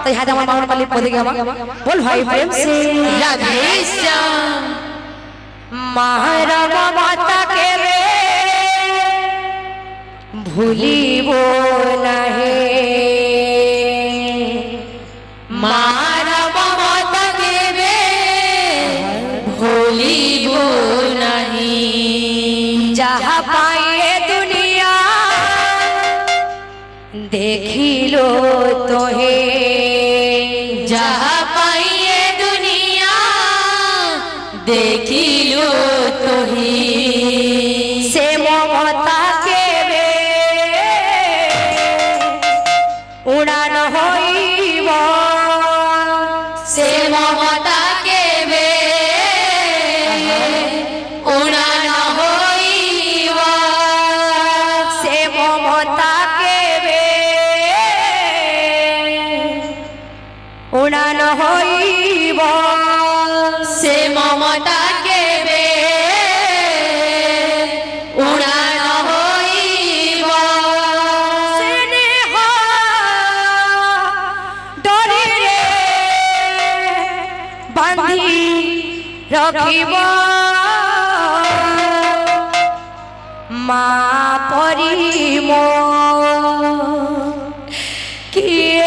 तो यहाँ हमारे मामा वाली पद गया बोल भाई प्रेम से राधे श्याम महारामा माता के रे भूलिबो नहीं महारामा माता के रे भूलिबो नहीं जहाँ पाए दुनिया देखिलो तोहे जहाँ पाइए दुनिया देखिलो तोही से ममता के रे उड़ान होइब से ममता के वे उड़ान होइब से ममता के रे उड़ान होइब से ममता के वे उड़ान होइब स्नेह डोरी रे बांधी रखिब माँ परिम किए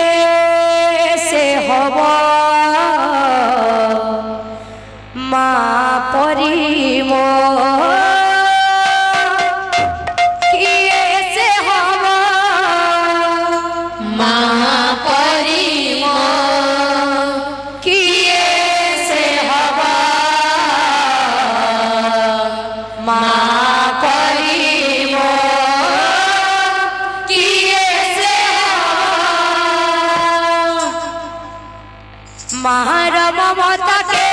से हब माँ परिम किए से हब महापरिम किए से हब माँ परिम किए से महारम ममता के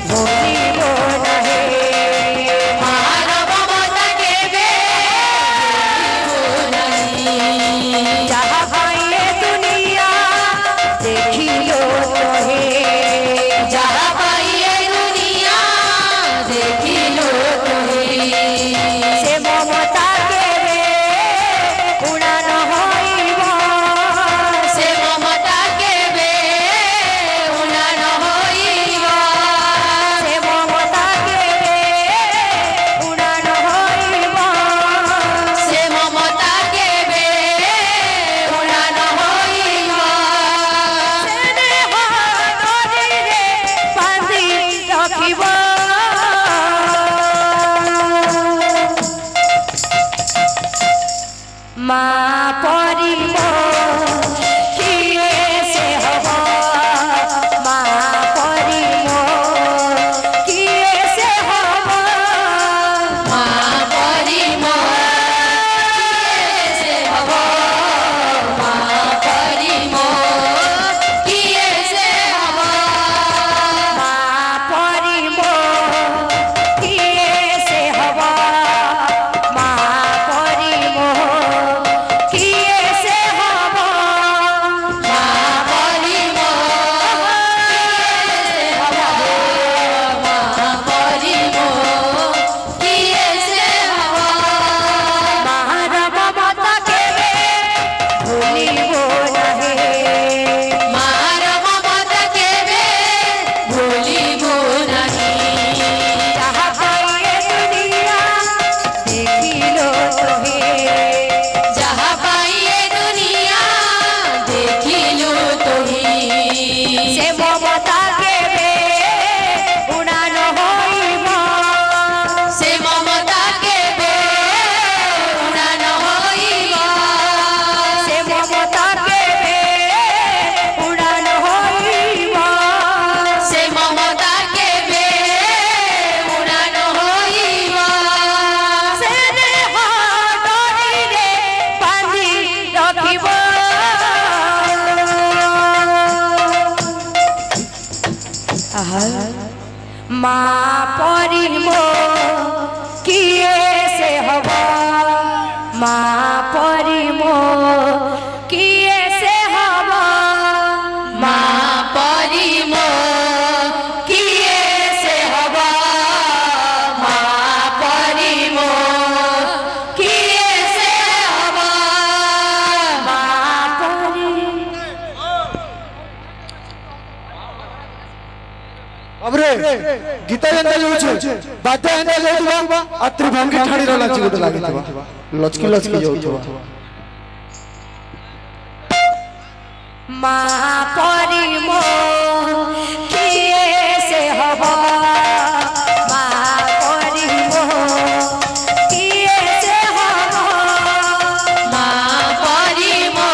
भूलिबो नहीं महारामा माता के वे नहीं जहाँ पाइए दुनिया देखिलो तोहे जहाँ पाइए दुनिया देखिलो तोही से ममता के रे उड़ान होइब से ममता के वे उड़ान होइब से ममता के रे उड़ान होइब से ममता के वे उड़ान होइब स्नेह डोरी रे बांधी रखिब माँ परिम किए से हब माँ परिम किए से हब महापरिम किए से हब महापरिम किए से हब माँ परिम किए से हब माँ परिम किए से हब महापरिम महापरिम किए से हब महारम ममता के रे भूलिबो नहीं महारामा माता के वे भूलिबो नहीं जहाँ पाइए दुनिया देखिलो तोहे जहाँ पाइए दुनिया देखिलो तोही से ममता के रे उड़ान होइब से ममता के वे उड़ान होइब से ममता के रे उड़ान होइब से ममता के वे उड़ान होइब स्नेह डोरी रे बांधी रखिब माँ परिम किए से हब माँ परिम किए से हब महापरिम किए से हब महापरिम किए से हब माँ परिम अबरे गीता एंदा जाउछे बाद्य एंदा जाउथबा आ त्रिभंगी ठाणी रा लाची गोटे लागितबा लचकी लचकी जाउथबा माँ परी मो किए से हवा माँ परी मो किए से हवा माँ परी मो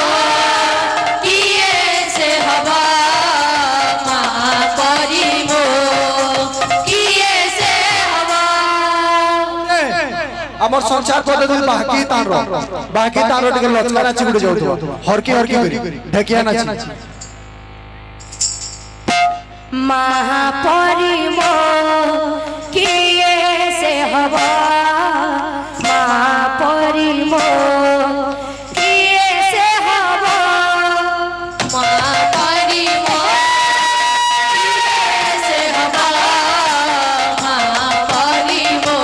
किए से हवा माँ परी मो किए से हवा हमर संसार पद दे बाकी तारो टिके लचका नाची गुडे जाउथबा हरकी करी ढेकिया नाची महापरी मो किए से हवा महापरी मो किए से हवा माँ परी मो किए से हवा माँ परी मो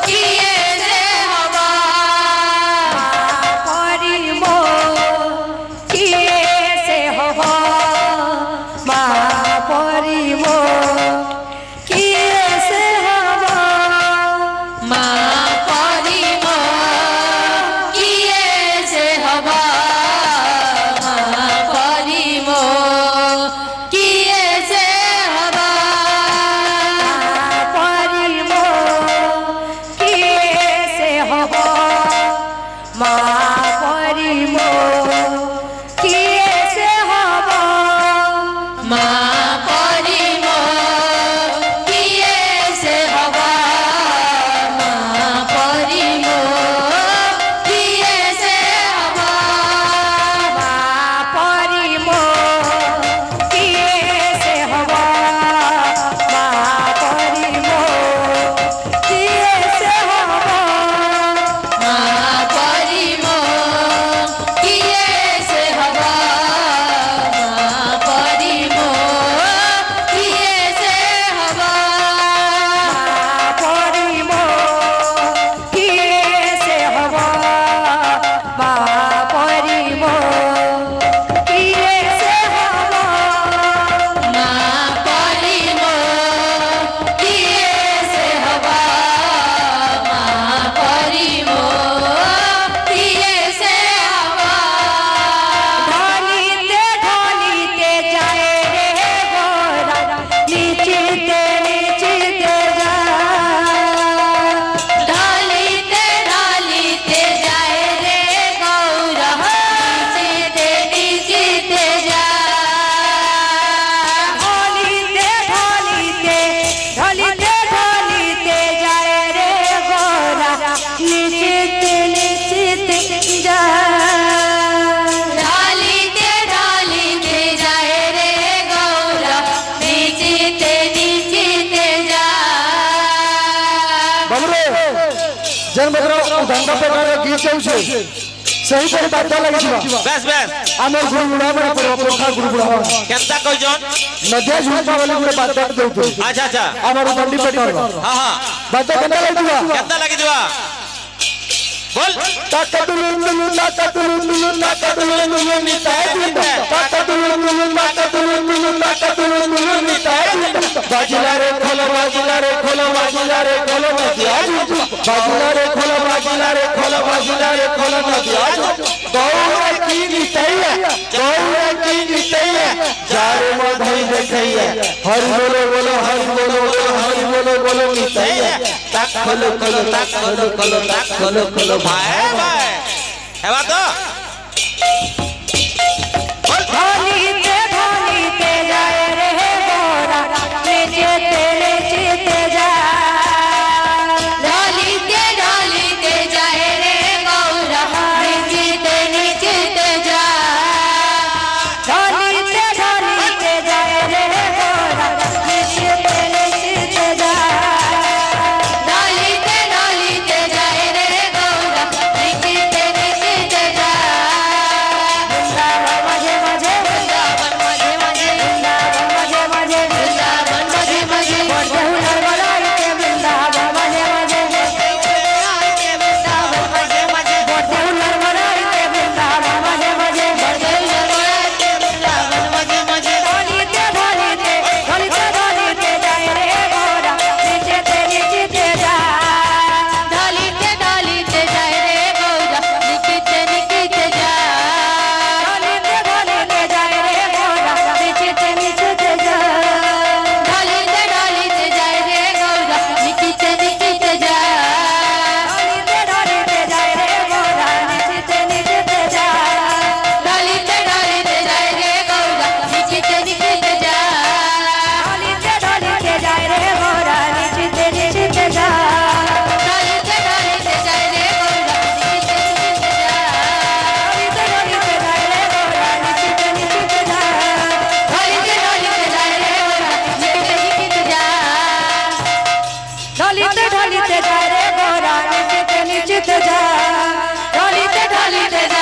किए से हवा महापरी मो किए से हवा महापरी मो किए से हवा माँ परी मो किए से हवा माँ परी मो किए से हवा परी मो किए से हवा महापरी मो किए से हवा माँ परी मो किए से हवा माँ परी मो किए से हवा महापरी मो किए से हवा महापरी मो किए से हवा माँ परी मो किए से हवा माँ परी मो किए से हवा महापरी मो किए से हवा महापरी मो किए से हवा माँ परी मो किए से हवा माँ परी मो किए से हवा ढालीते ढालीते जाए रे गोरा नीचीते नीचीते जा ढालीते ढालीते जाए रे गौरा नीचीते नीचीते जा ढालीते ढालीते ढालीते ढालीते जाए रे गोरा नीचीते नीचीते जा ढालीते ढालीते जाए रे गौरा नीचीते नीचीते जा बाबरे जन बकरा उदंडा प्रकार गीत जाउछे सही पर बाद्य लागितबा বেশ বেশ हमर गुरु बुढ़ा बड़ा पोखा गुरु बुढ़ा কেনতা কইজন नदिया झुमका वाले गुरे बाद्य देउतो আচ্ছা আচ্ছা हमर उदंडी पेटर হ্যাঁ হ্যাঁ बाद्य केना लागितबा কেনতা লাগি দিবা বল ताकतुलुलुलु ताकतुलुलुलु ताकतुलुलुलु निताय दिंदा ताकतुलुलुलु ताकतुलुलुलु ताकतुलुलुलु निताय दिंदा बाजिला रे खोलो बाजिला रे खोलो बाजिला रे खोलो नदिया बाजिला रे खोलो बाजिला रे खोलो बाजिला रे खोलो नदिया गौरा की नितैया गौरा की नितैया जारे मधई देखैया हरि बोलो बोलो हरि बोलो बोलो हरि बोलो बोलो नितैया ताक खोलो खोलो ताक खोलो खोलो ताक खोलो खोलो ভাই ভাই এবার তো বল ढालीते ढालीते जाए रे गोरा नीचीते नीचीते जा ढालीते ढालीते जाए रे गौरा नीचीते नीचीते जा ढालीते ढालीते जाए रे गोरा नीचीते नीचीते जा ढालीते ढालीते जाए रे गौरा नीचीते नीचीते जा ঢালিতে